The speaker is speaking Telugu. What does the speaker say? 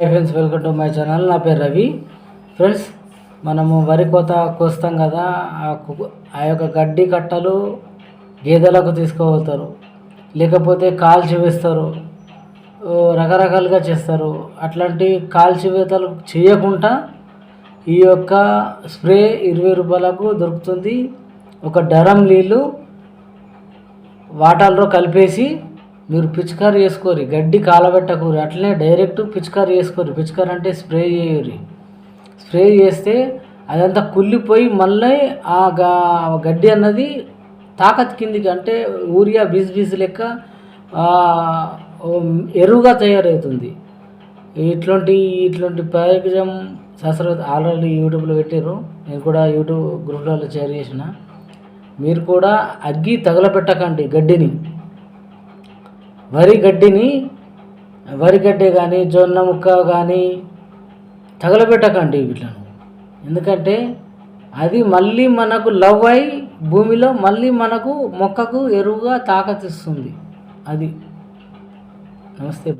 Friends, welcome to my channel. నా పేరు రవి. ఫ్రెండ్స్, మనము వరి కోత కోస్తాం కదా, ఆ యొక్క గడ్డి కట్టలు గేదెలకు తీసుకుపోతారు, లేకపోతే కాల్చివేస్తారు, రకరకాలుగా చేస్తారు. అట్లాంటి కాల్చివేతలు చేయకుండా ఈ యొక్క స్ప్రే 20 రూపాయలకు దొరుకుతుంది. ఒక డరం నీళ్ళు వాటర్లో కలిపేసి మీరు పిచికారి చేసుకోరు, గడ్డి కాలబెట్టకూరి, అట్లనే డైరెక్ట్ పిచికారి చేసుకోరు. పిచికారి అంటే స్ప్రే చేయరు. స్ప్రే చేస్తే అదంతా కుళ్ళిపోయి మళ్ళీ ఆ గడ్డి అన్నది తాకత్ కిందికి, అంటే యూరియా బీజ్ లెక్క ఎరువుగా తయారవుతుంది. ఇట్లాంటి ప్రయోజనం శాస్త్రవేత్త ఆల్రెడీ యూట్యూబ్లో పెట్టారు. నేను కూడా యూట్యూబ్ గ్రూప్లలో షేర్ చేసిన. మీరు కూడా అగ్గి తగలబెట్టకండి గడ్డిని, వరి గడ్డి కానీ జొన్న ముక్క కానీ తగలబెట్టకండి వీటిలను. ఎందుకంటే అది మళ్ళీ మనకు లవ్ అయి భూమిలో మళ్ళీ మనకు మొక్కకు ఎరువుగా తాకతిస్తుంది. అది. నమస్తే.